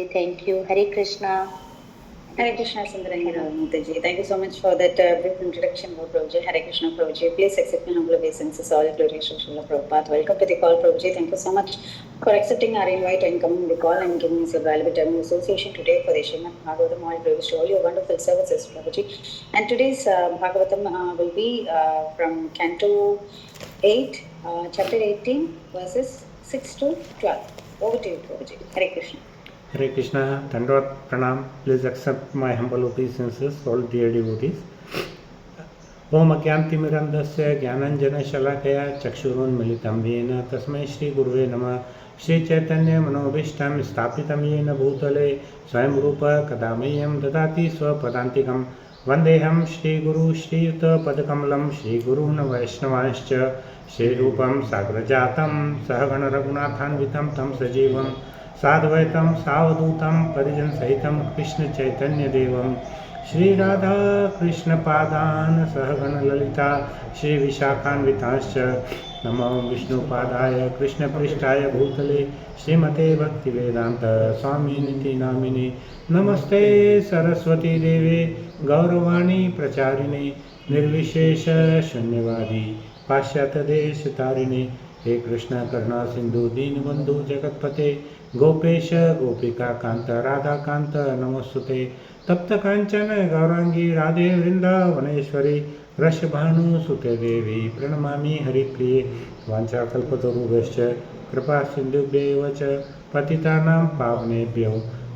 Thank you. Hare Krishna. Hare Krishna Sundarangi Mataji. Thank you so much for that brief introduction about Prabhuji. Hare Krishna Prabhuji. Please accept my humble obeisances. All glories to Srila Prabhupada. Welcome to the call, Prabhuji. Thank you so much for accepting our invite and coming to the call and giving us a valuable time of association today for the Srimad Bhagavatam. All glories to all your wonderful services, Prabhuji. And today's Bhagavatam will be from Canto 8, chapter 18, verses 6 to 12. Over to you, Prabhuji. Hare Krishna. Hare Krishna, Dandavad Pranam. Please accept my humble obeisances, all dear devotees. Om Agyantimirandasya Gyananjana Shalakaya Chakshurunmilitam Yena Tasmai Shri Guruve Namah. Shri Chaitanya Manobishtam Stapitam Yena Bhutale Swayam Rupa Kadamayam Dadati Swapadantikam Vandeham Shri Guru Shri Yuta Padakamalam Shri Guruna Vaishnavanscha Shri Rupam Sagrajatam Sahagana Raghunathanvitam Tam Sajivam साद्वैतम सावधूतम परिजन सहितम कृष्ण चैतन्य देवम श्री राधा कृष्ण पादान सहगण ललिता श्री विशाखान्वितांश्च नमो विष्णुपादाय कृष्ण पृष्ठाय भूतले श्रीमते भक्तिवेदांत स्वामी निति नामिने नमस्ते सरस्वती देवे गौरवाणी प्रचारिणे निर्विशेष शून्यवादी पाश्चात्य देश तारिणे हे कृष्ण करुणा सिंधु दीनबंधु जगतपते गोपेश गोपिका कांत राधा कांत नमोस्तुते तप्त कांचन गौरांगी राधे वृंदावनेश्वरी वृषभानु सुते देवी प्रणमामि हरिप्रिये वाञ्छाकल्पतरुभ्यश्च कृपा सिन्धुभ्येव च पतितानां पावनेभ्यो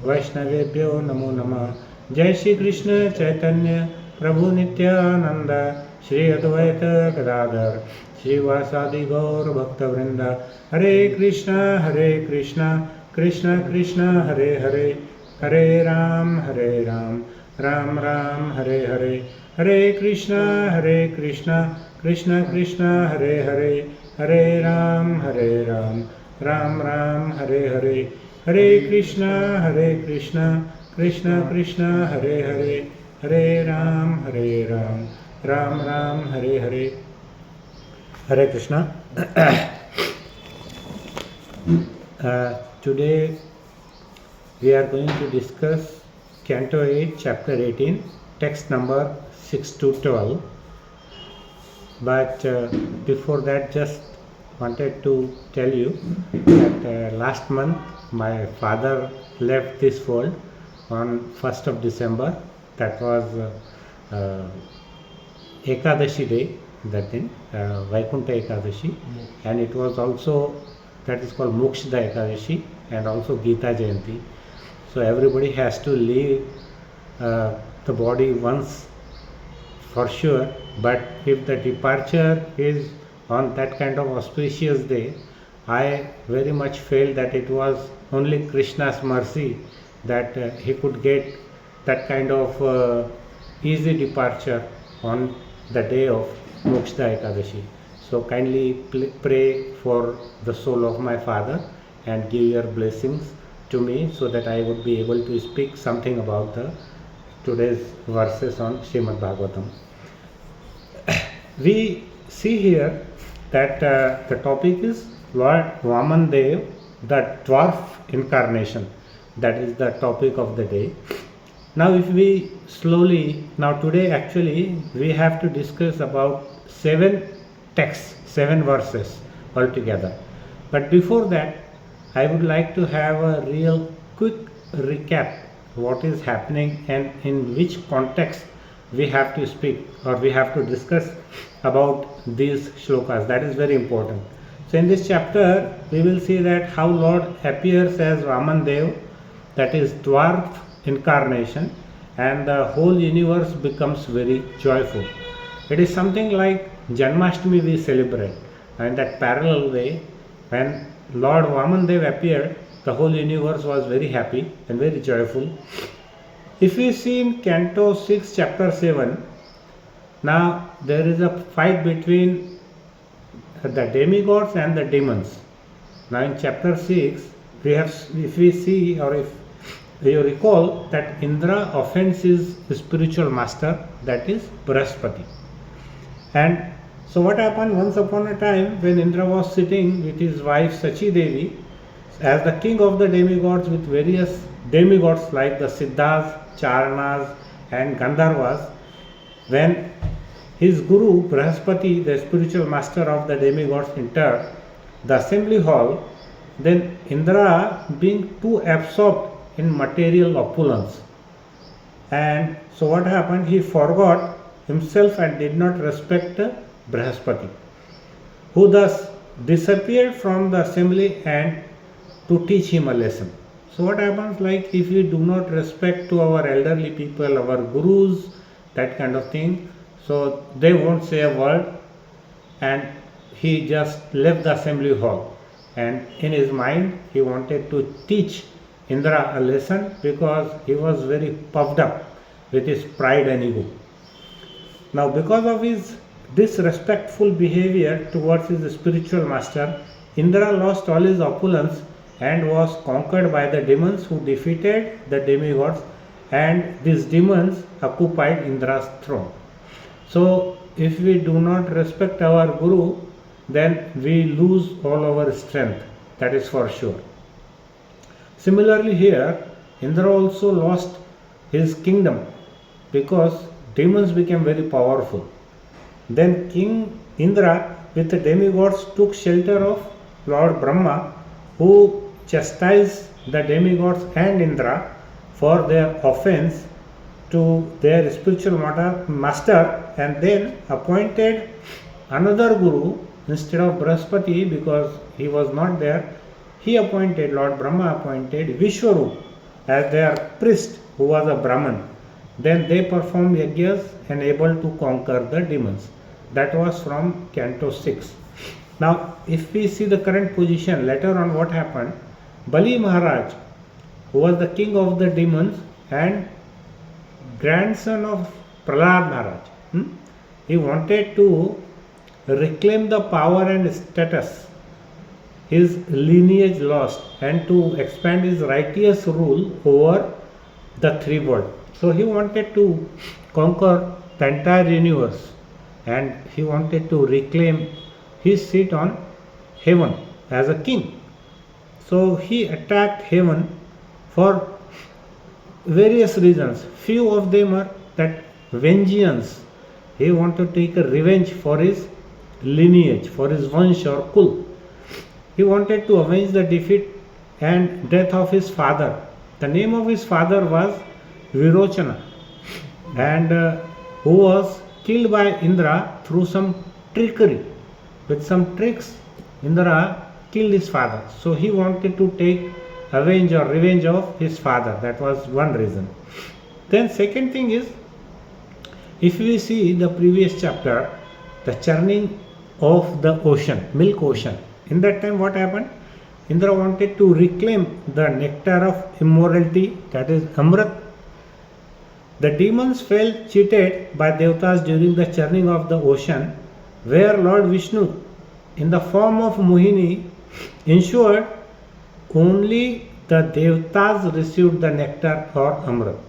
वैष्णवेभ्यो नमो नमः। जय श्री कृष्ण चैतन्य प्रभु नित्यानंद श्री अद्वैत गदाधर श्रीवासादि गौर भक्तवृंद हरे Krishna Krishna Krishna Hare Hare Hare Ram Ram Ram Hare Hare Hare Krishna Krishna Krishna Hare Hare Hare Ram Ram Ram Hare Hare Hare Krishna Krishna Krishna Hare Hare Hare Ram Ram Ram Hare Hare Hare Krishna. Today we are going to discuss Canto 8, Chapter 18, text number 6 to 12. But before that, just wanted to tell you that last month my father left this world on 1st of December. That was Ekadashi day. That thing, Vaikuntha Ekadashi, and it was also, that is called Mokshda Ekadashi, and also Gita Jayanti. So everybody has to leave the body once for sure, but if the departure is on that kind of auspicious day, I very much felt that it was only Krishna's mercy that he could get that kind of easy departure on the day of Mokshda Ekadashi. So kindly pray for the soul of my father and give your blessings to me so that I would be able to speak something about the today's verses on Srimad Bhagavatam. We see here that the topic is Lord Vamandeo, the dwarf incarnation. That is the topic of the day. Now if we slowly, now today actually we have to discuss about 7 texts, 7 verses altogether. But before that, I would like to have a real quick recap what is happening and in which context we have to speak or we have to discuss about these shlokas. That is very important. So in this chapter, we will see that how Lord appears as Vamandeo, that is dwarf incarnation, and the whole universe becomes very joyful. It is something like Janmashtami we celebrate. In that parallel way, when Lord Vamandev appeared, the whole universe was very happy and very joyful. If we see in Canto 6, Chapter 7, now there is a fight between the demigods and the demons. Now in Chapter 6, we have, if we see or if you recall, that Indra offends his spiritual master, that is Brahaspati. And so what happened, once upon a time when Indra was sitting with his wife Sachi Devi as the king of the demigods with various demigods like the Siddhas, Charanas and Gandharvas, when his guru Brahaspati, the spiritual master of the demigods, entered the assembly hall, then Indra, being too absorbed in material opulence, and so what happened? He forgot himself and did not respect Brahaspati, who thus disappeared from the assembly and to teach him a lesson. So what happens, like if we do not respect to our elderly people, our gurus, that kind of thing, so they won't say a word, and he just left the assembly hall, and in his mind he wanted to teach Indra a lesson because he was very puffed up with his pride and ego. Now, because of his disrespectful behavior towards his spiritual master, Indra lost all his opulence and was conquered by the demons, who defeated the demigods, and these demons occupied Indra's throne. So, if we do not respect our guru, then we lose all our strength, that is for sure. Similarly, here Indra also lost his kingdom because demons became very powerful. Then King Indra with the demigods took shelter of Lord Brahma, who chastised the demigods and Indra for their offense to their spiritual master, and then appointed another guru instead of Brahaspati because he was not there. He appointed, Lord Brahma appointed Vishwarup as their priest, who was a Brahman. Then they performed yajnas and able to conquer the demons. That was from Canto 6. Now, if we see the current position, later on what happened, Bali Maharaj, who was the king of the demons and grandson of Prahlad Maharaj, he wanted to reclaim the power and status his lineage lost and to expand his righteous rule over the three worlds. So he wanted to conquer the entire universe, and he wanted to reclaim his seat on heaven as a king. So he attacked heaven for various reasons. Few of them are that vengeance. He wanted to take a revenge for his lineage, for his vansh or kul. He wanted to avenge the defeat and death of his father. The name of his father was Virochana, and who was killed by Indra through some trickery. With some tricks, Indra killed his father. So he wanted to take revenge of his father. That was one reason. Then second thing is, if we see the previous chapter, the churning of the ocean, milk ocean. In that time what happened? Indra wanted to reclaim the nectar of immortality, that is Amrit. The demons felt cheated by Devatas during the churning of the ocean, where Lord Vishnu, in the form of Mohini, ensured only the Devatas received the nectar or Amrit.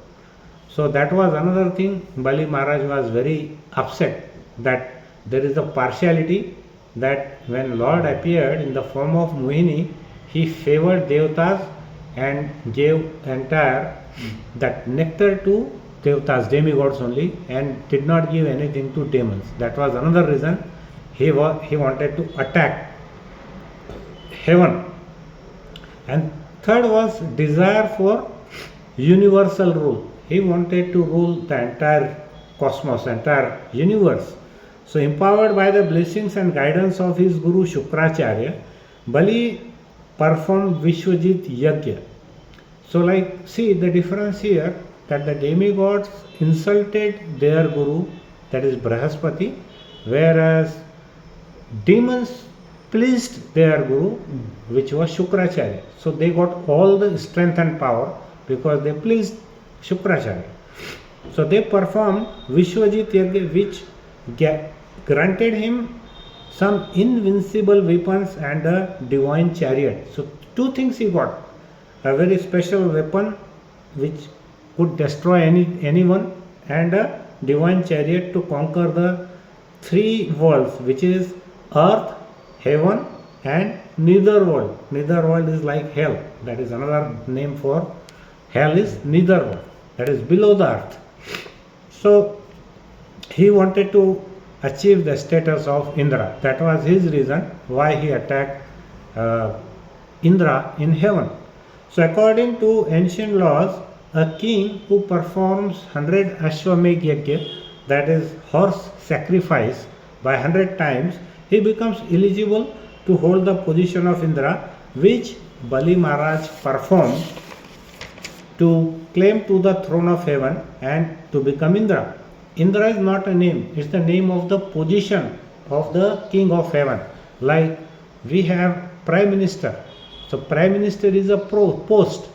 So that was another thing. Bali Maharaj was very upset that there is a partiality, that when Lord appeared in the form of Mohini, he favored Devatas and gave entire that nectar to Devatas, demigods only, and did not give anything to demons. That was another reason he wanted to attack heaven. And third was desire for universal rule. He wanted to rule the entire cosmos, entire universe. So empowered by the blessings and guidance of his guru Shukracharya, Bali performed Vishwajit Yajna. So like, see the difference here, that the demigods insulted their guru, that is Brahaspati, whereas demons pleased their guru, which was Shukracharya. So they got all the strength and power because they pleased Shukracharya. So they performed Vishwajit Yajna, which granted him some invincible weapons and a divine chariot. So two things he got: a very special weapon which could destroy anyone, and a divine chariot to conquer the three worlds, which is earth, heaven and nether world. Nether world is like hell, that is another name for hell is neither one, that is below the earth. So he wanted to achieve the status of Indra. That was his reason why he attacked Indra in heaven. So according to ancient laws, a king who performs 100 Ashwamedh Yajna, that is horse sacrifice, by 100 times, he becomes eligible to hold the position of Indra, which Bali Maharaj performed to claim to the throne of heaven and to become Indra. Indra is not a name, it's the name of the position of the king of heaven. Like we have prime minister. So prime minister is a post.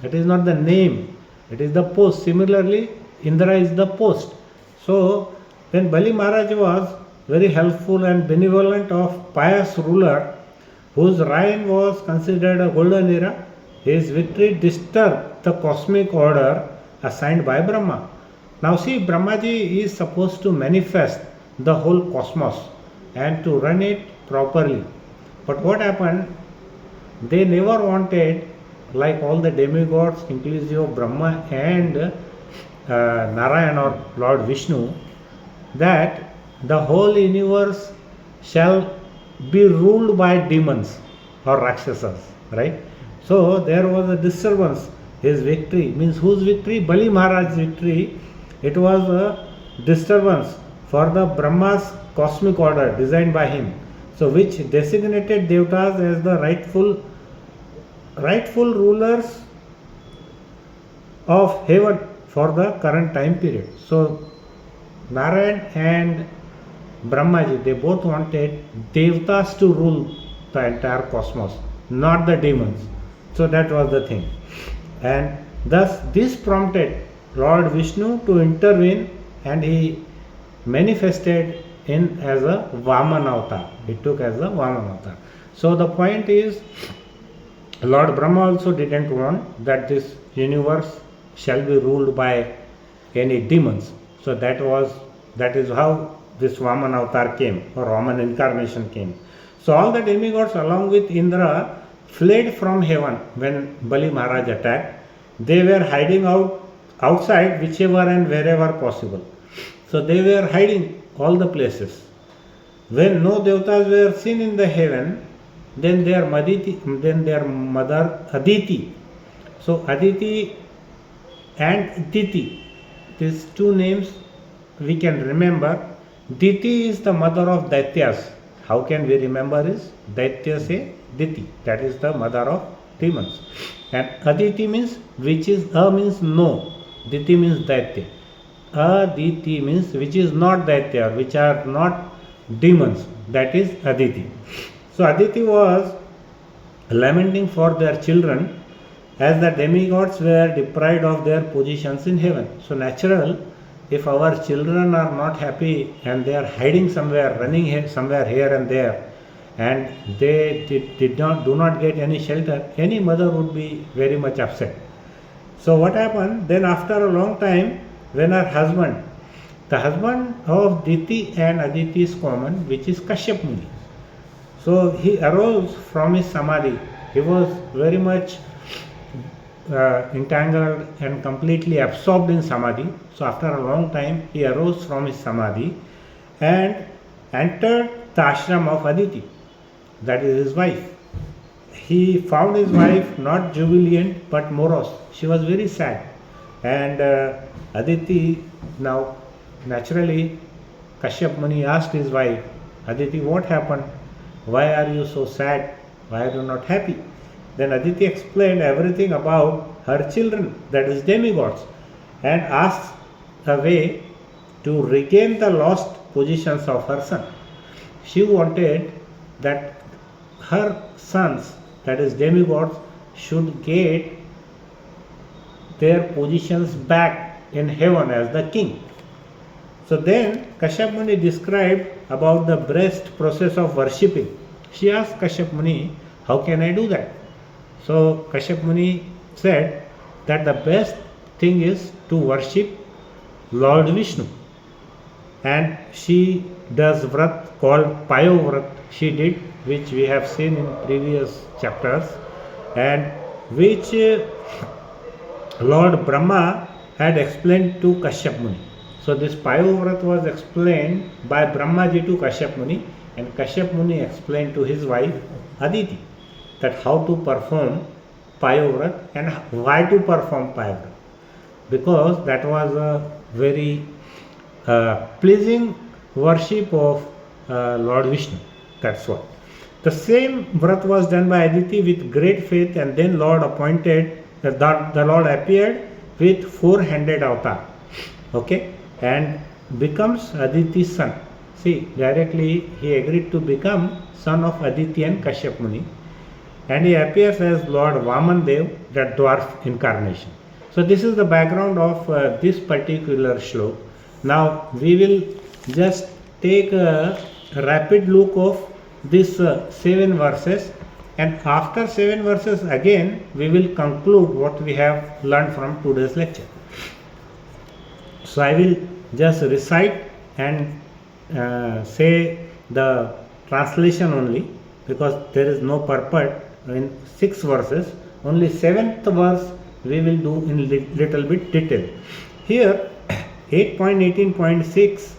It is not the name, it is the post. Similarly, Indra is the post. So when Bali Maharaj was very helpful and benevolent of pious ruler whose reign was considered a golden era, his victory disturbed the cosmic order assigned by Brahma. Now see, Brahmaji is supposed to manifest the whole cosmos and to run it properly. But what happened? They never wanted, like all the demigods, inclusive of Brahma and Narayan or Lord Vishnu, that the whole universe shall be ruled by demons or Rakshasas, right? So there was a disturbance. His victory means whose victory? Bali Maharaj's victory. It was a disturbance for the Brahma's cosmic order designed by him. So which designated Devatas as the rightful rulers of heaven for the current time period. So Narayan and Brahmaji, they both wanted Devatas to rule the entire cosmos, not the demons. So that was the thing. And thus this prompted Lord Vishnu to intervene, and he manifested in as a Vaman avatar. He took as a Vaman avatar. So the point is, Lord Brahma also didn't want that this universe shall be ruled by any demons. So that is how this Vaman avatar came, or Vaman incarnation came. So all the demigods along with Indra fled from heaven when Bali Maharaj attacked. They were hiding outside whichever and wherever possible. So they were hiding all the places. When no devatas were seen in the heaven, then their mother Aditi. So Aditi and Diti, these two names we can remember. Diti is the mother of Daityas. How can we remember is Daitya say Diti, that is the mother of demons. And Aditi means which is means no, Diti means Daitya. Aditi means which is not Daitya, which are not demons, that is Aditi. So Aditi was lamenting for their children as the demigods were deprived of their positions in heaven. So natural, if our children are not happy and they are hiding somewhere, running somewhere here and there, and they do not get any shelter, any mother would be very much upset. So what happened? Then after a long time, when her husband, the husband of Diti and Aditi is common, which is Kashyap Muni. So he arose from his samadhi. He was very much entangled and completely absorbed in samadhi. So after a long time, he arose from his samadhi and entered the ashram of Aditi, that is his wife. He found his wife not jubilant but morose. She was very sad. And Aditi, now naturally, Kashyap Muni asked his wife, Aditi, what happened? Why are you so sad? Why are you not happy? Then Aditi explained everything about her children, that is demigods, and asked a way to regain the lost positions of her son. She wanted that her sons, that is demigods, should get their positions back in heaven as the king. So then Kashyap Muni described about the best process of worshipping. She asked Kashyap Muni, how can I do that? So Kashyap Muni said that the best thing is to worship Lord Vishnu. And she does vrat called Payo Vrat, she did, which we have seen in previous chapters, and which Lord Brahma had explained to Kashyap Muni. So this Payovrat was explained by Brahmaji to Kashyap Muni, and Kashyap Muni explained to his wife Aditi that how to perform Payovrat and why to perform Payovrat, because that was a very pleasing worship of Lord Vishnu. That's what. The same vrat was done by Aditi with great faith, and then Lord appointed the Lord appeared with four-handed avatar. Okay, and becomes Aditi's son. See, directly he agreed to become son of Aditi and Kashyap Muni, and he appears as Lord Vamandeo, the dwarf incarnation. So this is the background of this particular shlok. Now we will just take a rapid look of these 7 verses, and after 7 verses again we will conclude what we have learned from today's lecture. So I will just recite and say the translation only, because there is no purport in 6 verses. Only 7th verse we will do in little bit detail. Here 8.18.6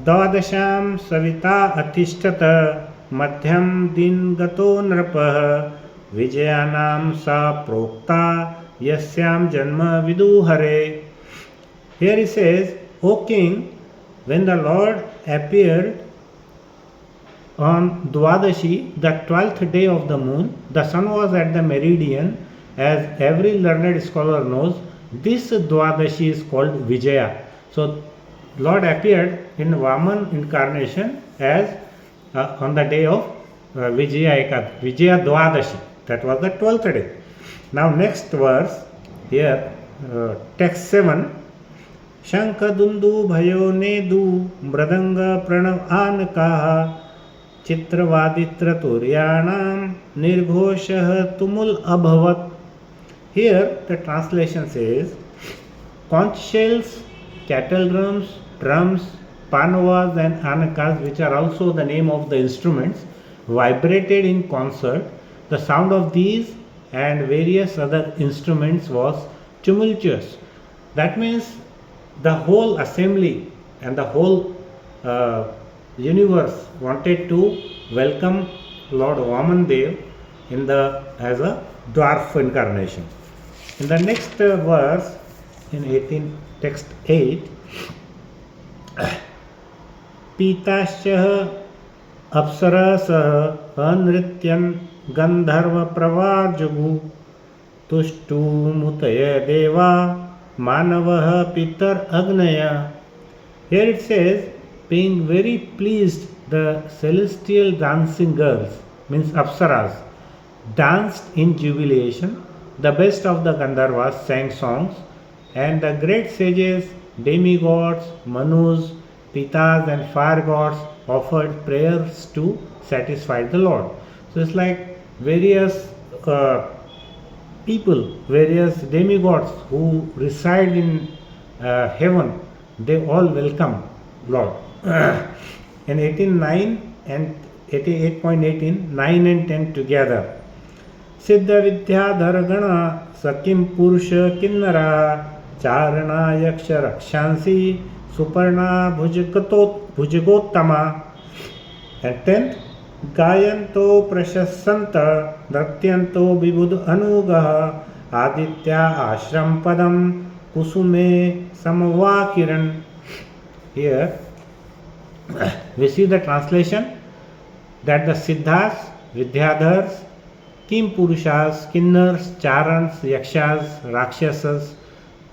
द्वादशां Savita अतिष्ठत मध्यम दिन गतो नृपः विजयानां सा प्रोक्ता यस्यां जन्म विदुहरे. Here he says, O king, when the Lord appeared on Dwadashi, the 12th day of the moon, the sun was at the meridian. As every learned scholar knows, this Dwadashi is called Vijaya. So Lord appeared in Vaman incarnation as on the day of Vijaya Dwadashi. That was the 12th day. Now next verse here, text 7. शंख दुंदु भयो नेदु मृदंग प्रणव आनकाः चित्रवादित्र तुर्याणाम निर्घोषः तुमुल अभवत्. Here the translation says, conch shells, cattle drums, panavas and anakas, which are also the name of the instruments, vibrated in concert. The sound of these and various other instruments was tumultuous. That means the whole assembly and the whole universe wanted to welcome Lord Vamandeo as a dwarf incarnation. In the next verse, in 18, text 8, पीताश्चः अप्सरसः अनृत्यन् गन्धर्व प्रवाजुगु तुष्टुमुतय देवा मानवः पितर अग्नय. Here it says, being very pleased, the celestial dancing girls, means apsaras, danced in jubilation. The best of the Gandharvas sang songs, and the great sages, demigods, manus, pitas and fire gods offered prayers to satisfy the Lord. So it's like various people, various demigods who reside in heaven, they all welcome Lord. In 18.9 and 88.18, 9 and 10 together. सिद्ध विद्याधर गण सकिम पुरुष किन्नरा चारणा यक्ष रक्षांसी Suparna भुजगोत्तमा. And 10th, गायन्तो प्रशस्सन्त नृत्यन्तो विबुध अनुगः Aditya आश्रम पदम कुसुमे समवाकिरण. Here we see the translation that the Siddhas, Vidyadhars, Kim Purushas, Kinnars, Charans, Yakshas, Rakshasas,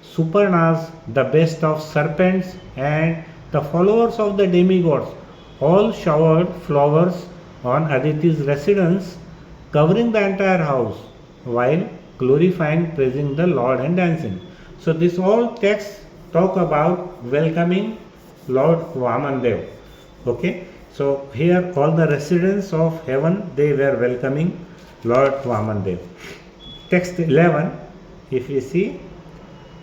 Suparnas, the best of serpents, and the followers of the demigods all showered flowers on Aditi's residence, covering the entire house while glorifying, praising the Lord and dancing. So this all texts talk about welcoming Lord Vamandeo. Okay, so here all the residents of heaven, they were welcoming Lord Vamandeo. Text 11, if you see,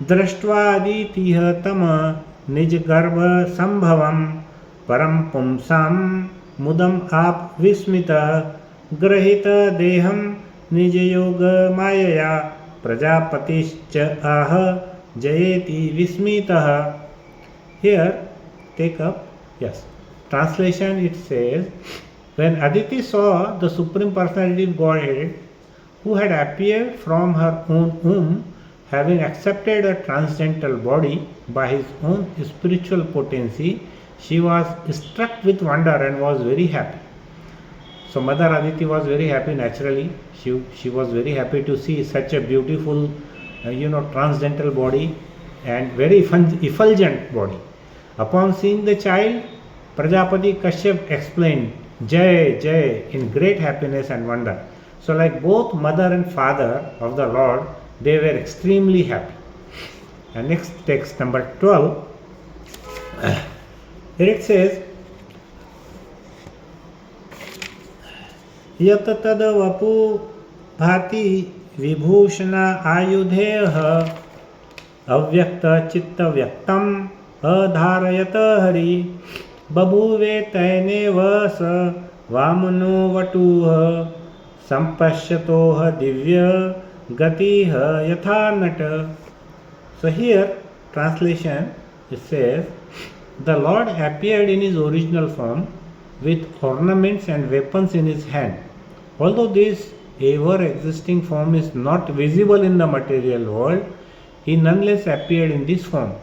Drashtva aditih tama nij garva sambhavam param pumsam mudam ap vismita grahita deham nij yoga mayaya Prajapatischa aha jayeti vismitaha. Here, take up, yes. Translation it says, when Aditi saw the Supreme Personality of Godhead, who had appeared from her own womb, having accepted a transcendental body by his own spiritual potency, she was struck with wonder and was very happy. So Mother Aditi was very happy naturally. She was very happy to see such a beautiful, transcendental body and very effulgent body. Upon seeing the child, Prajapati Kashyap explained Jai Jai in great happiness and wonder. So like both mother and father of the Lord, they were extremely happy. And next text number 12, here it says, यत तद वपु भाति विभूषण आयुधेय अव्यक्त चित्त व्यक्तम अधारयत हरि बभूवे तैनेव स वामनो वटुः संपश्यतोह दिव्य गतिः यथा नट. So here translation it says, the Lord appeared in his original form with ornaments and weapons in his hand. Although this ever existing form is not visible in the material world, he nonetheless appeared in this form.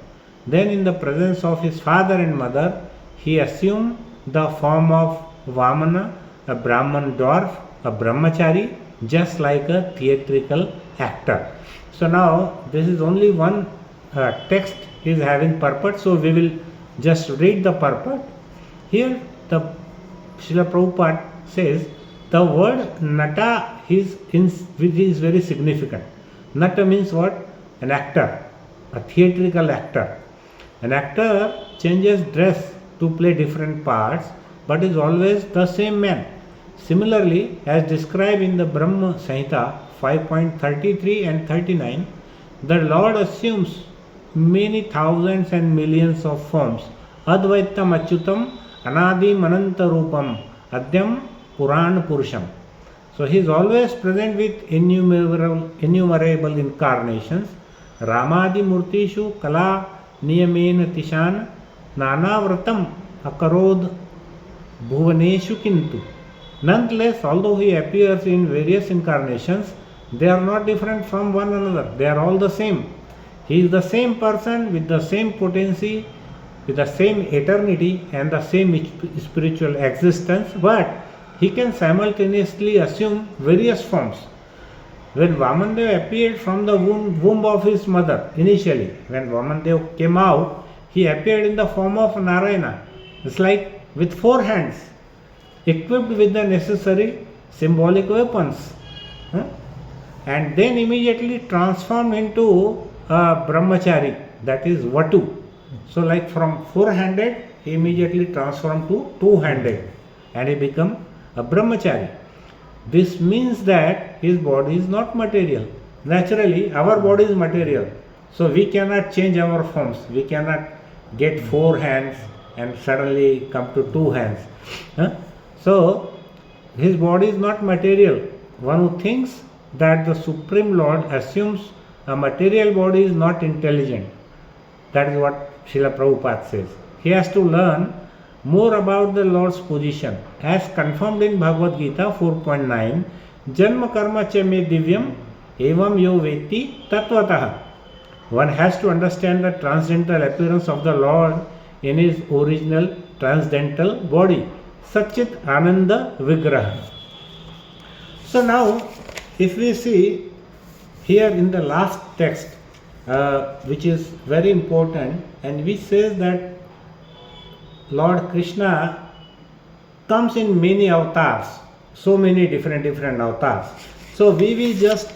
Then in the presence of his father and mother, he assumed the form of Vamana, a Brahman dwarf, a brahmachari, just like a theatrical actor. So now this is only one text is having purport, so we will just read the purport. Here the Srila Prabhupada says the word nata is very significant. Nata means what? An actor, a theatrical actor. An actor changes dress to play different parts but is always the same man. Similarly, as described in the Brahma Samhita 5.33 and 39, the Lord assumes many thousands and millions of forms. Advaitam Achyutam Anadi Mananta Rupam Adyam Puran Purusham. So he is always present with innumerable incarnations. Ramadi Murtishu Kala Niyamen Tishan Nanavratam Akarod Bhuvaneshu Kintu. Nonetheless, although he appears in various incarnations, they are not different from one another. They are all the same. He is the same person with the same potency, with the same eternity and the same spiritual existence, but he can simultaneously assume various forms. When Vamandeo appeared from the womb of his mother, initially, when Vamandeo came out, he appeared in the form of Narayana. It's like with 4 hands, equipped with the necessary symbolic weapons. And then immediately transformed into a brahmachari, that is Vatu. So like from 4-handed, he immediately transformed to 2-handed and he became a brahmachari. This means that his body is not material. Naturally, our body is material. So we cannot change our forms. We cannot get 4 hands and suddenly come to 2 hands. So his body is not material. One who thinks that the Supreme Lord assumes a material body is not intelligent. That is what Srila Prabhupada says. He has to learn more about the Lord's position. As confirmed in Bhagavad Gita 4.9, Janma karma cha me divyam evam yo veti tatvatah. One has to understand the transcendental appearance of the Lord in his original transcendental body. Satchit Ananda Vigraha. So now, if we see here in the last text, which is very important, and which says that Lord Krishna comes in many avatars, so many different avatars. So we will just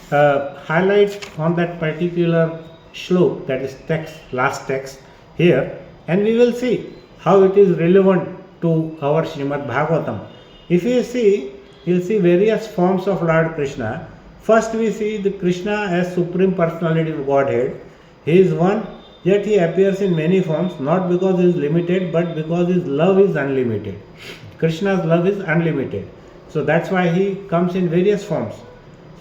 highlight on that particular shlok, that is text, last text here, and we will see how it is relevant to our Srimad Bhagavatam. If you see, you will see various forms of Lord Krishna. First we see the Krishna as Supreme Personality of Godhead. He is one, yet he appears in many forms, not because he is limited, but because his love is unlimited. Krishna's love is unlimited. So that's why he comes in various forms.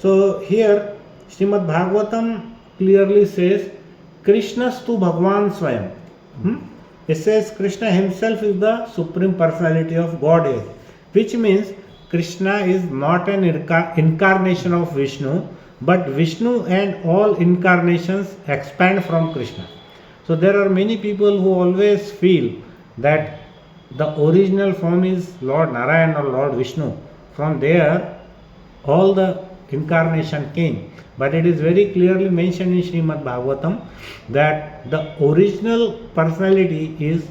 So here Srimad Bhagavatam clearly says, Krishnastu Bhagwan Swayam. It says Krishna himself is the Supreme Personality of Godhead, which means Krishna is not an incarnation of Vishnu, but Vishnu and all incarnations expand from Krishna. So there are many people who always feel that the original form is Lord Narayan or Lord Vishnu. From there, all the incarnation came. But it is very clearly mentioned in Srimad Bhagavatam that the original personality is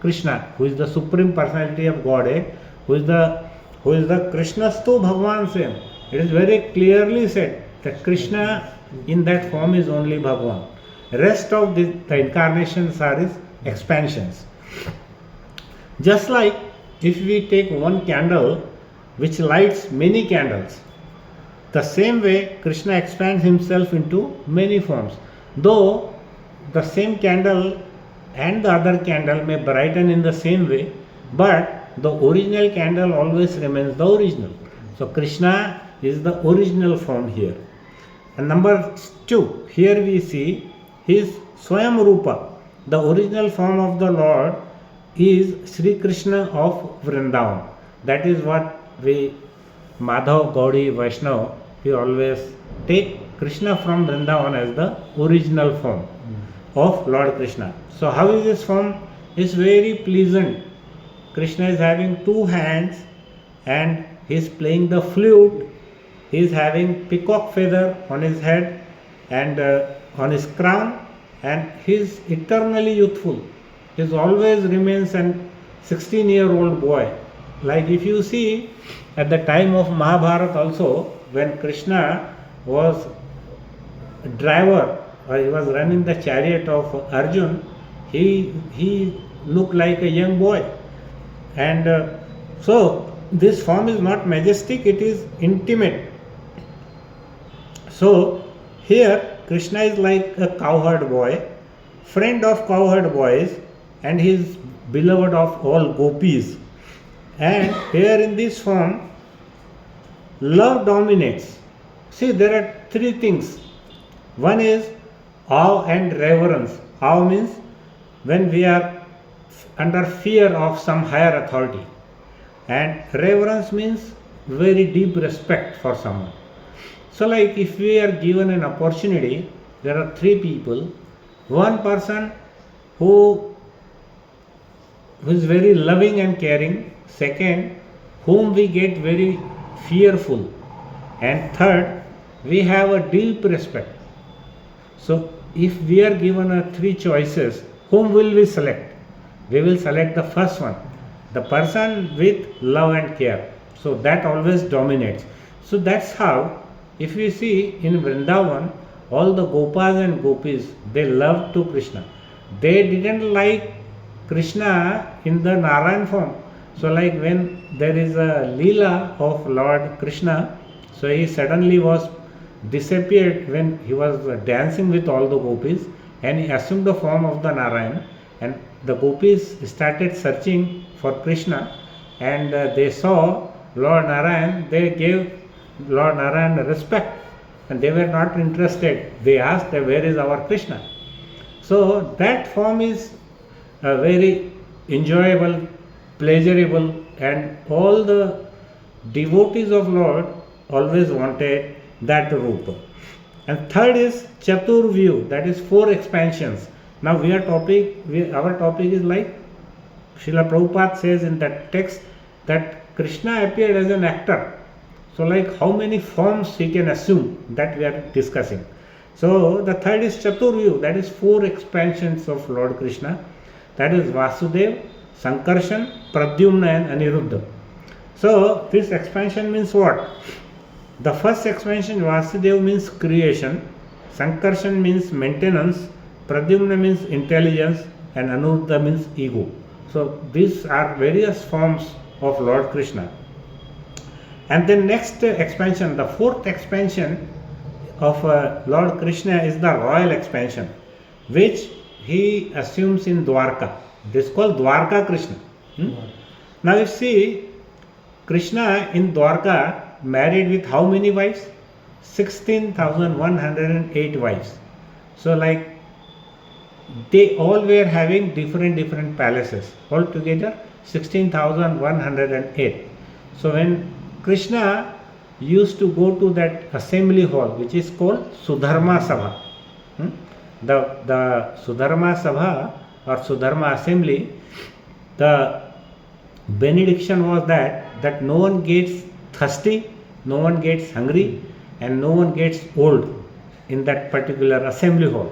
Krishna, who is the supreme personality of Godhead, who is the Krishnastu Bhagwan Swayam. It is very clearly said that Krishna in that form is only Bhagwan. Rest of the incarnations are his expansions. Just like if we take one candle which lights many candles, the same way Krishna expands himself into many forms. Though the same candle and the other candle may brighten in the same way, but the original candle always remains the original. So Krishna is the original form here. And number 2, here we see his Swayam Rupa. The original form of the Lord is Sri Krishna of Vrindavan. That is what we Madhav, Gaudi, Vaishnava, we always take Krishna from Vrindavan as the original form of Lord Krishna. So how is this form? It's very pleasant. Krishna is having 2 hands and he is playing the flute. He is having peacock feather on his head and on his crown, and he is eternally youthful. He always remains an 16-year-old boy. Like if you see at the time of Mahabharata also, when Krishna was a driver or he was running the chariot of Arjun, he looked like a young boy. And so this form is not majestic, it is intimate. So here Krishna is like a cowherd boy, friend of cowherd boys, and he is beloved of all gopis. And here in this form, love dominates. See, there are 3 things. One is awe and reverence. Awe means when we are under fear of some higher authority. And reverence means very deep respect for someone. So like if we are given an opportunity, there are 3 people. One person who is very loving and caring. Second, whom we get very fearful. And third, we have a deep respect. So if we are given 3 choices, whom will we select? We will select the first one, the person with love and care. So that always dominates. So that's how, if we see in Vrindavan, all the Gopas and Gopis, they loved to Krishna. They didn't like Krishna in the Narayan form. So like when there is a Leela of Lord Krishna, so he suddenly was disappeared when he was dancing with all the Gopis, and he assumed the form of the Narayan, and the Gopis started searching for Krishna, and they saw Lord Narayan. They gave Lord Narayan respect, and they were not interested. They asked, where is our Krishna? So that form is very enjoyable, pleasurable, and all the devotees of Lord always wanted that Rupa. And third is Chatur view, that is 4 expansions. Now our topic is like Srila Prabhupada says in that text that Krishna appeared as an actor. So like how many forms he can assume, that we are discussing. So the third is Chatur view, that is 4 expansions of Lord Krishna. That is Vasudev, Sankarshan, Pradyumna and Aniruddha. So this expansion means what? The first expansion, Vasudev, means creation, Sankarshan means maintenance, Pradyumna means intelligence, and Aniruddha means ego. So these are various forms of Lord Krishna. And then next expansion, the 4th expansion of Lord Krishna is the royal expansion, which he assumes in Dwarka. This is called Dwarka Krishna. Now you see, Krishna in Dwarka married with how many wives? 16,108 wives. So like they all were having different palaces. Altogether 16,108. So when Krishna used to go to that assembly hall which is called Sudharma Sabha, the Sudharma Sabha or Sudharma assembly, the benediction was that no one gets thirsty, no one gets hungry, and no one gets old in that particular assembly hall,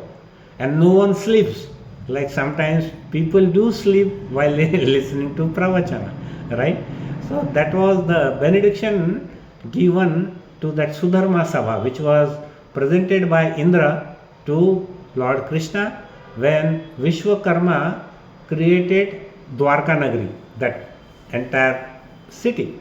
and no one sleeps. Like sometimes people do sleep while listening to pravachana, right? So that was the benediction given to that Sudharma Sabha, which was presented by Indra to Lord Krishna when Vishwakarma created Dwarka Nagari, that entire city.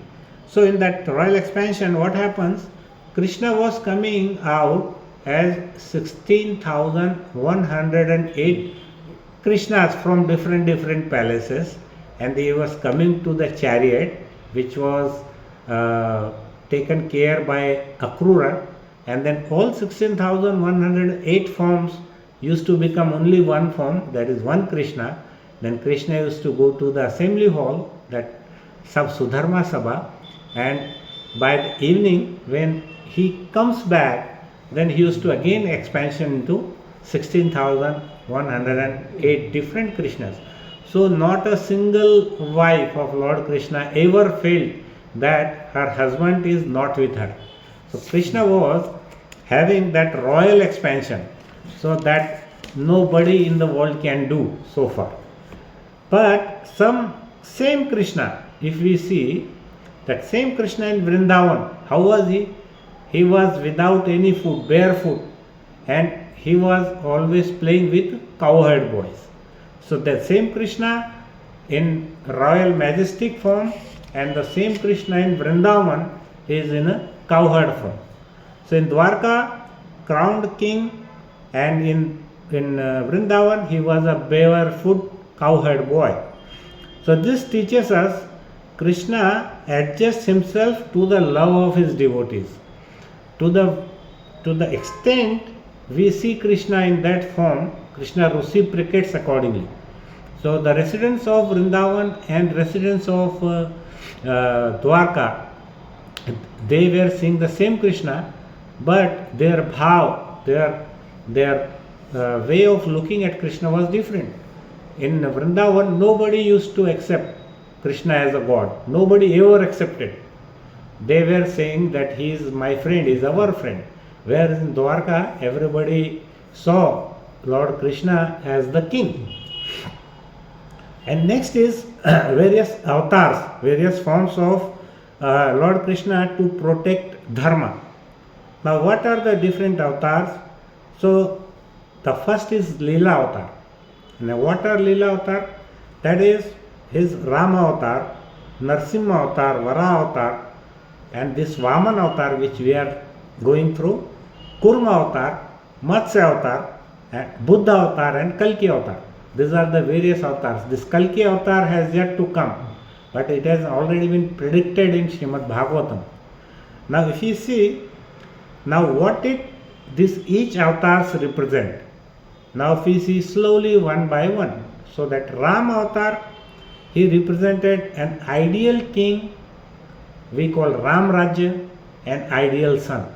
So in that royal expansion, what happens? Krishna was coming out as 16,108 Krishnas from different palaces, and he was coming to the chariot which was taken care by Akrura, and then all 16,108 forms used to become only one form, that is one Krishna. Then Krishna used to go to the assembly hall, that Sudharma Sabha, and by the evening when he comes back, then he used to again expansion into 16,108 different Krishnas. So not a single wife of Lord Krishna ever felt that her husband is not with her. So Krishna was having that royal expansion, so that nobody in the world can do so far. But some same Krishna, if we see that same Krishna in Vrindavan, how was he? He was without any food, barefoot, and he was always playing with cowherd boys. So the same Krishna in royal majestic form and the same Krishna in Vrindavan is in a cowherd form. So in Dwarka, crowned king, and in Vrindavan he was a barefoot cowherd boy. So this teaches us Krishna adjusts himself to the love of his devotees. To the extent we see Krishna in that form, Krishna reciprocates accordingly. So the residents of Vrindavan and residents of Dwarka, they were seeing the same Krishna, but their bhav, their way of looking at Krishna was different. In Vrindavan, nobody used to accept Krishna as a god. Nobody ever accepted. They were saying that he is my friend, he is our friend. Whereas in Dwarka, everybody saw Lord Krishna as the king. And next is various avatars, various forms of Lord Krishna to protect dharma. Now what are the different avatars? So the first is Leela avatar. Now what are Leela avatar? That is his Rama avatar, Narsimha avatar, Vara avatar, and this Vaman avatar which we are going through, Kurma avatar, Matsya avatar, Buddha avatar and Kalki avatar. These are the various avatars. This Kalki avatar has yet to come, but it has already been predicted in Srimad Bhagavatam. Now if you see, now what did this each avatars represent? Now if we see slowly one by one. So that Ram avatar, he represented an ideal king, we call Ram Rajya, an ideal son.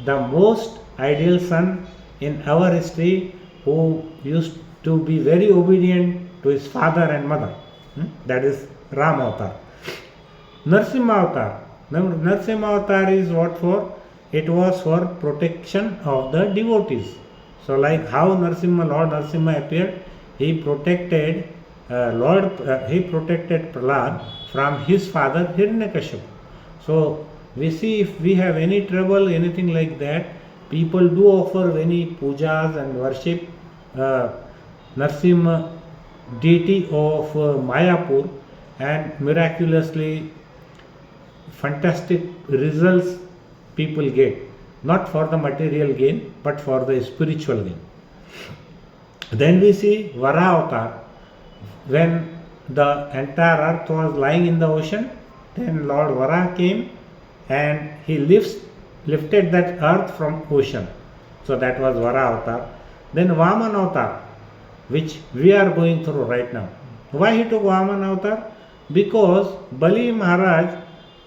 The most ideal son in our history, who used to be very obedient to his father and mother. That is Ram avatar. Narsimha avatar. Now Narsimha avatar is what for? It was for protection of the devotees. So like how Lord Narsimha appeared, he protected Prahlad from his father Hiranyakashipu. So we see if we have any trouble, anything like that, people do offer any pujas and worship Narsimha deity of Mayapur, and miraculously fantastic results people get, not for the material gain but for the spiritual gain. Then we see Vara avatar. When the entire earth was lying in the ocean, then Lord Vara came and he lifts lifted that earth from ocean. So that was Vara avatar. Then Vaman avatar, which we are going through right now. Why he took Vaman avatar? Because Bali Maharaj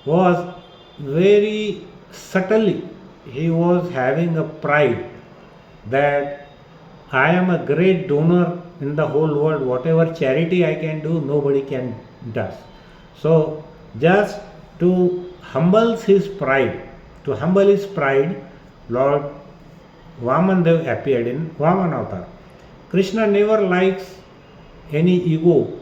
was very subtly, he was having a pride that I am a great donor in the whole world. Whatever charity I can do, nobody can does. So just to humble his pride, Lord Vamandeo appeared in Vaman avatar. Krishna never likes any ego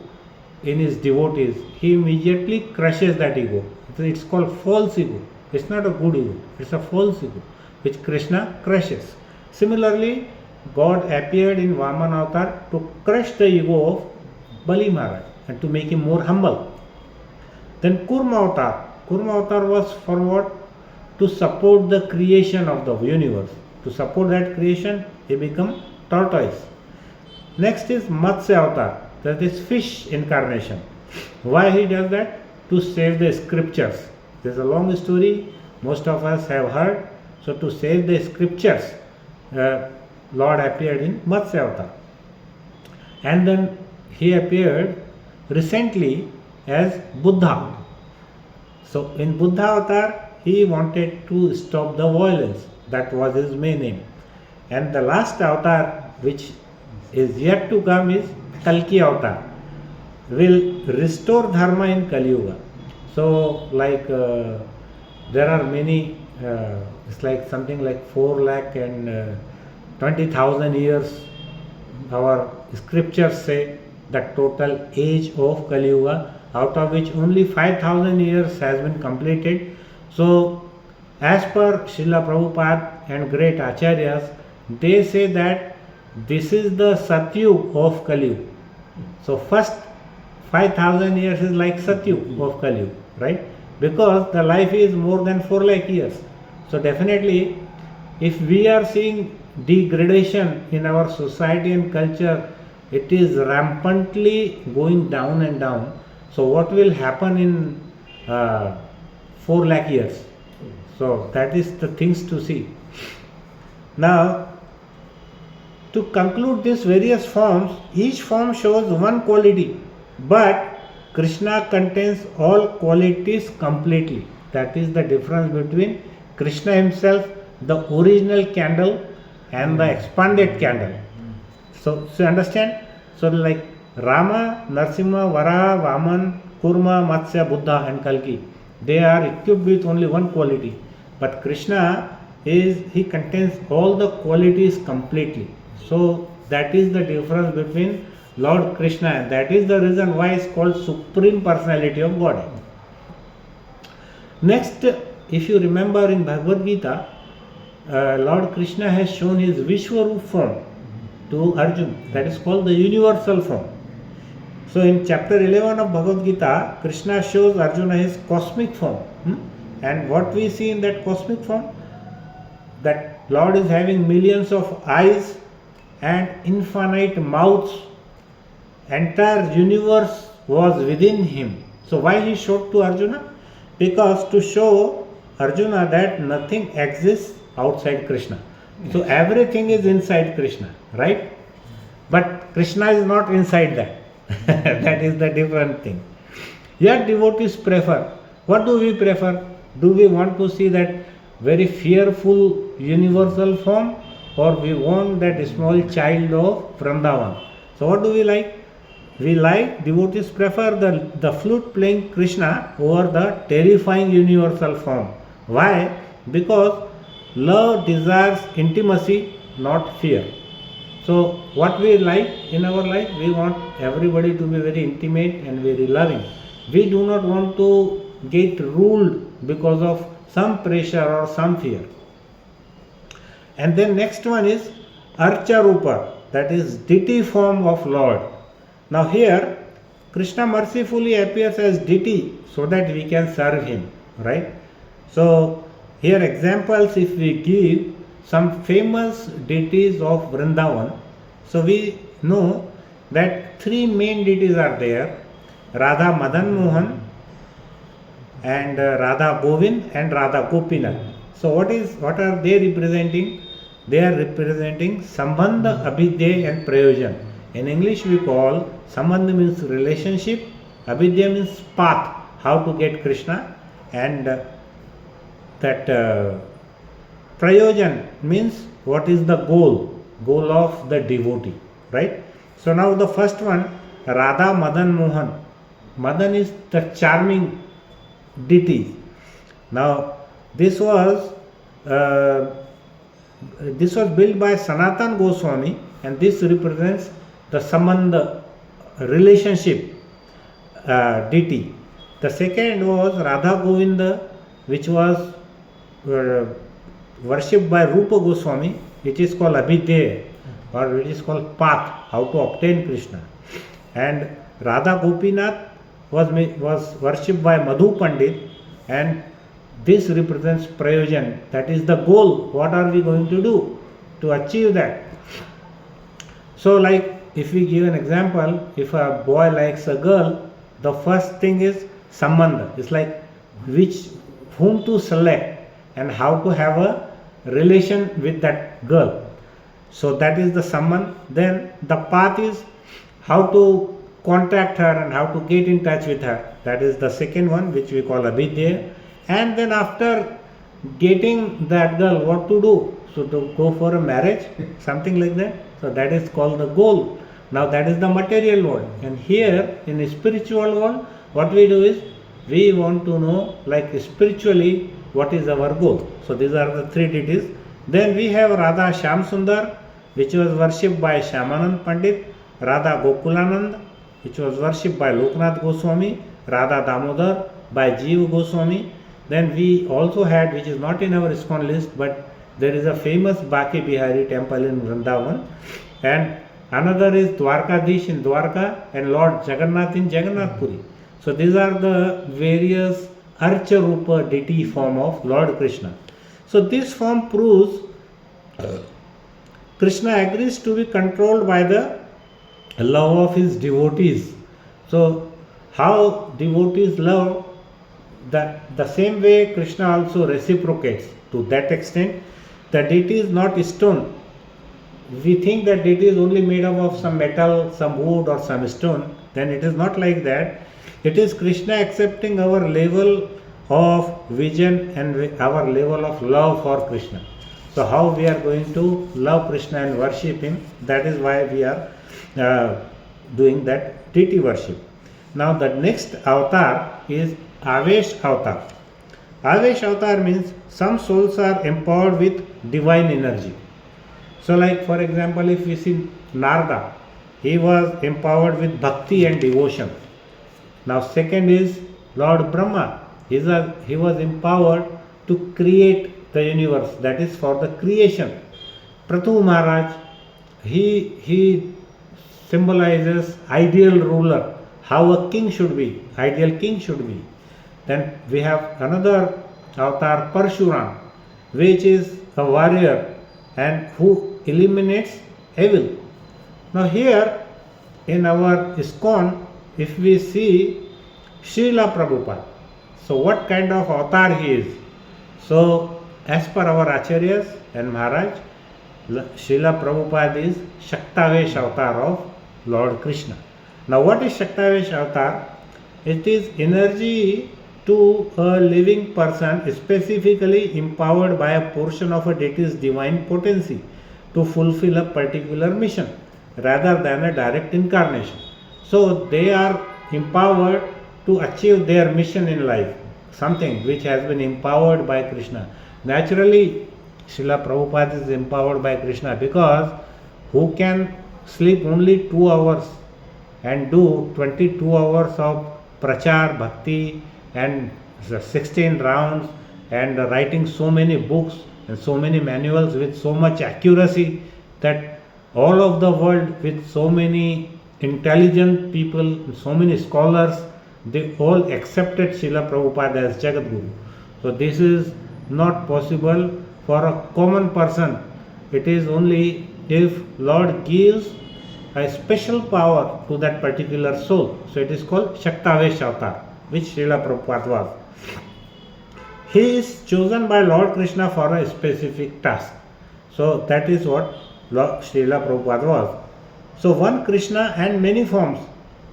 in his devotees. He immediately crushes that ego. It's called false ego. It's not a good ego. It's a false ego, which Krishna crushes. Similarly, God appeared in Vaman avatar to crush the ego of Bali Maharaj and to make him more humble. Then Kurma avatar. Kurma avatar was for what? To support the creation of the universe. To support that creation, he become tortoise. Next is Matsya avatar, that is fish incarnation. Why he does that? To save the scriptures. There is a long story, most of us have heard. So to save the scriptures, Lord appeared in Matsya avatar. And then he appeared recently as Buddha. So in Buddha avatar, he wanted to stop the violence. That was his main aim. And the last avatar, which is yet to come, is Kalki avatar, will restore dharma in Kali Yuga. So like there are many, it's like something like 4 lakh and 20,000 years our scriptures say the total age of Kali Yuga, out of which only 5,000 years has been completed. So as per Srila Prabhupada and great acharyas, they say that this is the Satyug of Kali Yuga. So first 5,000 years is like Satyug of Kali Yuga, right? Because the life is more than 4 lakh years. So definitely, if we are seeing degradation in our society and culture, it is rampantly going down and down. So what will happen in 4 lakh years? So that is the things to see. Now, to conclude these various forms, each form shows one quality, but Krishna contains all qualities completely. That is the difference between Krishna himself, the original candle, and the expanded candle. So understand? So like Rama, Narsimha, Varaha, Vaman, Kurma, Matsya, Buddha and Kalki, they are equipped with only one quality. But Krishna he contains all the qualities completely. So that is the difference between Lord Krishna, and that is the reason why it's called Supreme Personality of Godhead. Next, if you remember in Bhagavad Gita, Lord Krishna has shown his Vishwarup form to Arjuna, that is called the universal form. So in chapter 11 of Bhagavad Gita, Krishna shows Arjuna his cosmic form. And what we see in that cosmic form, that Lord is having millions of eyes and infinite mouths. Entire universe was within him. So why he showed to Arjuna? Because to show Arjuna that nothing exists outside Krishna. So everything is inside Krishna, right? But Krishna is not inside that. That is the different thing. Yet devotees prefer. What do we prefer? Do we want to see that very fearful universal form, or we want that small child of Vrindavan? So what do we like? We like, devotees prefer the flute playing Krishna over the terrifying universal form. Why? Because love desires intimacy, not fear. So what we like in our life, we want everybody to be very intimate and very loving. We do not want to get ruled because of some pressure or some fear. And then next one is Archa Rupa, that is deity form of Lord. Now here Krishna mercifully appears as deity so that we can serve him, right? So here examples, if we give some famous deities of Vrindavan, so we know that 3 main deities are there: Radha Madan Mohan, and Radha Govind, and Radha Gopinath. So what are they representing? They are representing Sambandha, Abhidya and Prayojan. In English we call Sambandha means relationship, Abhidya means path, how to get Krishna, and that Prayojan means what is the goal of the devotee, right? So now the first one, Radha Madan Mohan. Madan is the charming deity. Now this was built by Sanatan Goswami, and this represents the Sambandha relationship deity. The second was Radha Govinda, which was worshipped by Rupa Goswami, which is called Abhidheya, or which is called path, how to obtain Krishna. And Radha Gopinath was worshipped by Madhu Pandit, and this represents Prayojan, that is the goal. What are we going to do to achieve that? So like if we give an example, if a boy likes a girl, the first thing is Sambandha. It's like whom to select and how to have a relation with that girl. So that is the Sambandha. Then the path is how to contact her and how to get in touch with her. That is the second one, which we call Abhidheya. And then after getting that girl, what to do? So to go for a marriage, something like that. So that is called the goal. Now that is the material world. And here in the spiritual world, what we do is we want to know, like spiritually, what is our goal. So these are the three deities. Then we have Radha Shyam Sundar, which was worshipped by Shyamanand Pandit, Radha Gokulanand, which was worshipped by Loknath Goswami, Radha Damodar by Jeev Goswami. Then we also had, which is not in our ISKCON list, but there is a famous Baki Bihari temple in Vrindavan, and another is Dwarkadish in Dwarka and Lord Jagannath in Jagannath Puri. So these are the various Archa Rupa deity form of Lord Krishna. So this form proves Krishna agrees to be controlled by the love of his devotees. So how devotees love, the same way Krishna also reciprocates to that extent. The deity is not stone. We think that deity is only made up of some metal, some wood or some stone. Then it is not like that. It is Krishna accepting our level of vision and our level of love for Krishna. So how we are going to love Krishna and worship him, that is why we are doing that deity worship. Now the next avatar is Avesh avatar. Avesh avatar means some souls are empowered with divine energy. So like for example, if we see Narada, he was empowered with bhakti and devotion. Now second is Lord Brahma. He was empowered to create the universe, that is for the creation. Prathu Maharaj, he symbolizes ideal ruler, how a king should be, ideal king should be. Then we have another avatar, Parshuram, which is a warrior and who eliminates evil. Now here in our ISKCON, if we see Srila Prabhupada, so what kind of avatar he is? So as per our Acharyas and Maharaj, Srila Prabhupada is Shaktavesh avatar of Lord Krishna. Now what is Shaktavesh avatar? It is energy to a living person specifically empowered by a portion of a deity's divine potency to fulfill a particular mission rather than a direct incarnation. So they are empowered to achieve their mission in life, something which has been empowered by Krishna. Naturally, Srila Prabhupada is empowered by Krishna because who can sleep only 2 hours and do 22 hours of prachar, bhakti and 16 rounds and writing so many books and so many manuals with so much accuracy that all of the world with so many intelligent people, so many scholars, they all accepted Srila Prabhupada as Jagadguru. So this is not possible for a common person. It is only if Lord gives a special power to that particular soul. So it is called Shaktavesh avatar, which Srila Prabhupada was. he is chosen by Lord Krishna for a specific task. So that is what Lord Srila Prabhupada was. So one Krishna and many forms.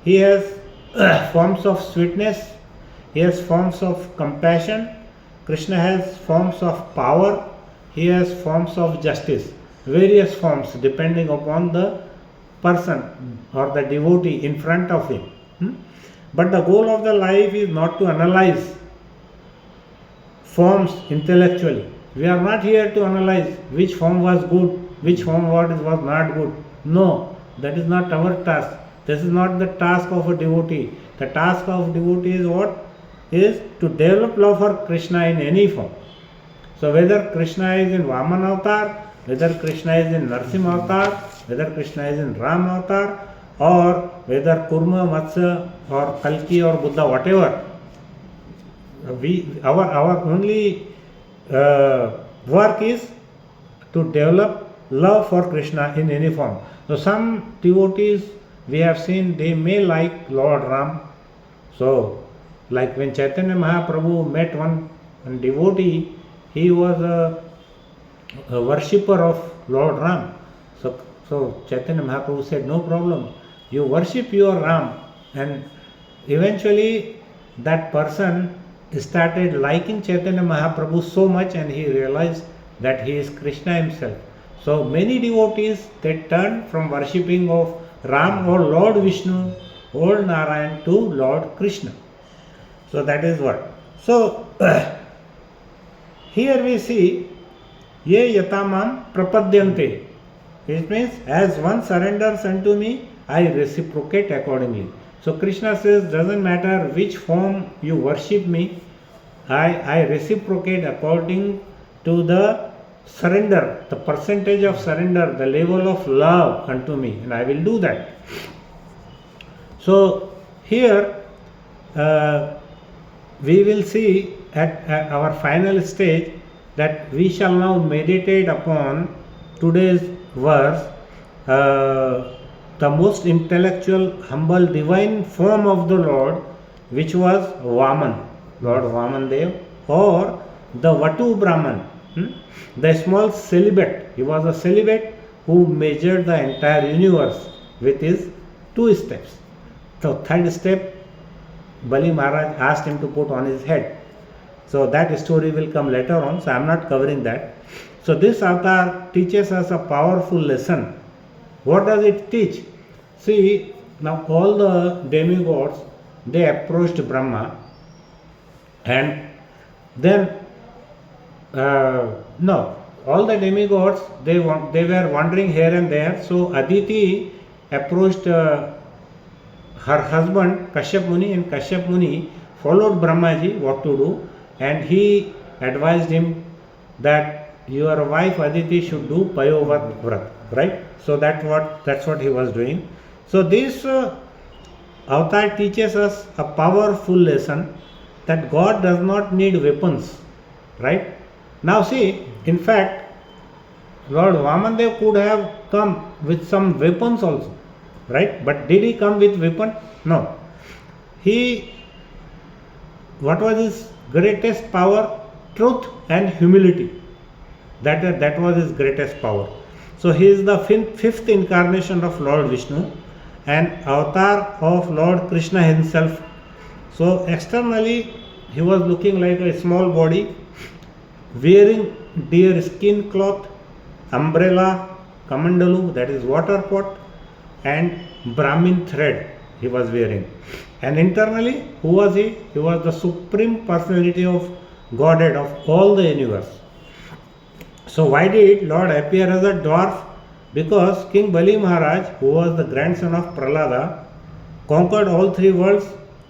He has forms of sweetness, he has forms of compassion, Krishna has forms of power, he has forms of justice, various forms depending upon the person or the devotee in front of him. But the goal of the life is not to analyze forms intellectually. We are not here to analyze which form was good, which form was not good. No, that is not our task. This is not the task of a devotee. The task of devotee is what? Is to develop love for Krishna in any form. So whether Krishna is in Vaman avatar, whether Krishna is in Narsimha avatar, whether Krishna is in Ram avatar, or whether Kurma, Matsya or Kalki or Buddha, whatever, our only work is to develop love for Krishna in any form. So some devotees we have seen, they may like Lord Ram. So like when Chaitanya Mahaprabhu met one devotee, he was a worshipper of Lord Ram. So Chaitanya Mahaprabhu said, no problem, you worship your Ram. And eventually that person started liking Chaitanya Mahaprabhu so much, and he realized that he is Krishna himself. So many devotees, they turn from worshipping of Ram or Lord Vishnu or Narayan to Lord Krishna. So that is what. So here we see ye yatamam prapadyante, which means as one surrenders unto me, I reciprocate accordingly. So Krishna says, doesn't matter which form you worship me, I reciprocate according to the surrender, the percentage of surrender, the level of love unto me, and I will do that. So here we will see at our final stage that we shall now meditate upon today's verse, the most intellectual, humble, divine form of the Lord, which was Vaman, Lord Vamandeo, or the Vatu Brahman, the small celibate. He was a celibate who measured the entire universe with his 2 steps. So third step, Bali Maharaj asked him to put on his head. So that story will come later on, so I am not covering that. So this avatar teaches us a powerful lesson. What does it teach? See, now all the demigods, they approached Brahma, and then all the demigods, they were wandering here and there. So Aditi approached her husband Kashyap Muni, and Kashyap Muni followed Brahmaji what to do, and he advised him that your wife Aditi should do Payovat Vrat, right? So that's what he was doing. So this avatar teaches us a powerful lesson that God does not need weapons, right? Now see, in fact, Lord Vamandeo could have come with some weapons also, right? But did he come with weapon? No. What was his greatest power? Truth and humility. That was his greatest power. So he is the fifth incarnation of Lord Vishnu, and avatar of Lord Krishna himself. So externally he was looking like a small body, wearing deer skin cloth, umbrella, kamandalu, that is water pot, and Brahmin thread he was wearing. And internally, who was he? He was the supreme personality of Godhead of all the universe. So why did Lord appear as a dwarf? Because King Bali Maharaj, who was the grandson of Prahlada, conquered all 3 worlds.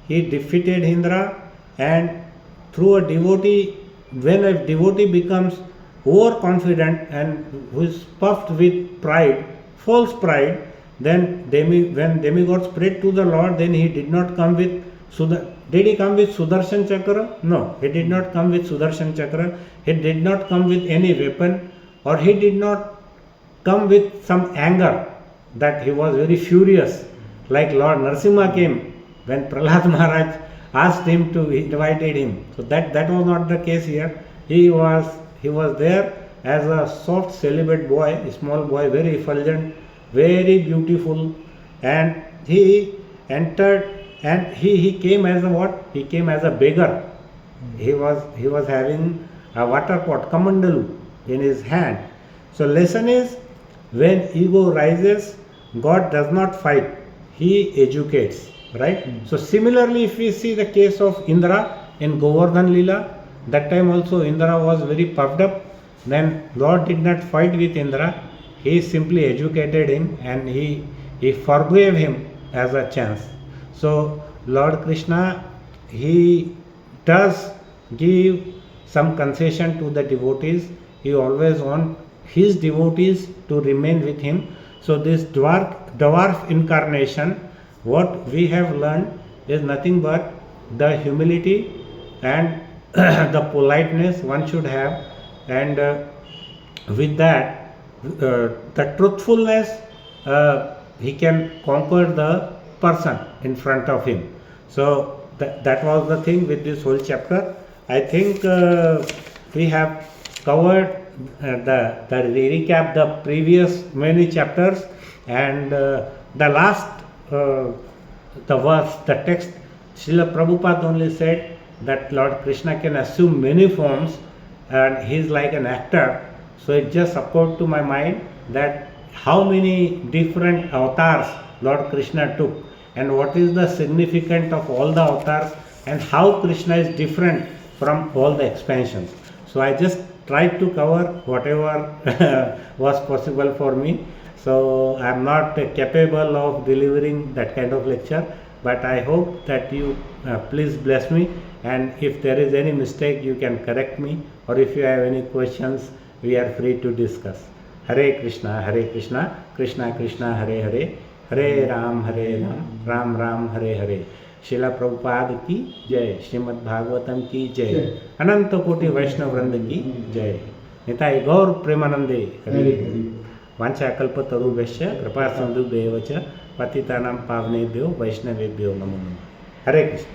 He defeated Indra, and through a devotee, when a devotee becomes overconfident and who is puffed with pride, false pride, then when demigods prayed to the Lord, then he did not come with did he come with Sudarshan Chakra? No, he did not come with Sudarshan Chakra. He did not come with any weapon, or he did not come with some anger that he was very furious, like Lord Narsimha came when Prahlad Maharaj asked him to invited him. So that was not the case here. He was there as a soft celibate boy, a small boy, very effulgent, very beautiful, and he entered, and he came as a what? He came as a beggar. He was having a water pot, kamandalu, in his hand. So lesson is, when ego rises, God does not fight, he educates, right? So similarly, if we see the case of Indra in Govardhan Lila, that time also Indra was very puffed up. Then Lord did not fight with Indra, he simply educated him, and he forgave him as a chance. So Lord Krishna, he does give some concession to the devotees. He always wants his devotees to remain with him. So this dwarf incarnation, what we have learned is nothing but the humility and the politeness one should have, and with that, the truthfulness, he can conquer the person in front of him. So that was the thing with this whole chapter. I think we have covered the recap the previous many chapters, and the last the verse, the text, Srila Prabhupada only said that Lord Krishna can assume many forms and he is like an actor. So it just occurred to my mind that how many different avatars Lord Krishna took, and what is the significance of all the avatars, and how Krishna is different from all the expansions. So I just tried to cover whatever was possible for me. So I am not capable of delivering that kind of lecture, but I hope that you please bless me, and if there is any mistake you can correct me, or if you have any questions we are free to discuss. Hare Krishna, Krishna Krishna, Hare Hare, Hare Ram, Ram Ram, Hare Hare. शिला प्रभुपाद की जय, श्रीमद् भागवतम की जय, अनंत कोटि वैष्णव वृंद की जय, निताय गौर प्रेमानंदे हरे। वांछा कल्पतरुभ्यश्च कृपा सिन्धुभ्येव च पतितानां पावनेभ्यो वैष्णवेभ्यो नमो नमः। हरे Krishna.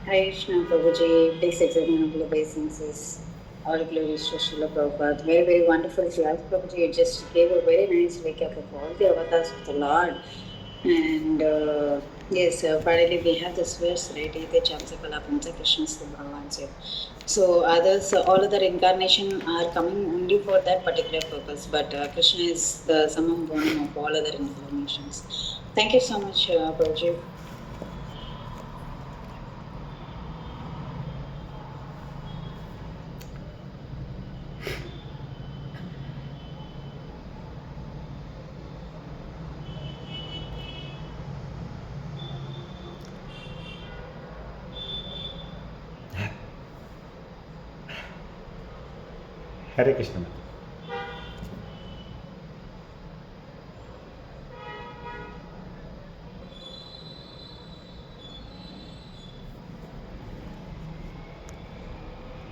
Hare Krishna, Prabhuji, please accept my humble obeisances. All glories to Srila Prabhupada. Very, very wonderful class, Prabhuji. You just gave a very nice recap of all the avatars of the Lord. And yes, finally we have this verse, right? Ete Chamsakala Pamsa Krishna's Bhagavan's. So others, all other incarnation are coming only for that particular purpose. But Krishna is the summum bonum of all other incarnations. Thank you so much, Prabhuji. Hare Krishna.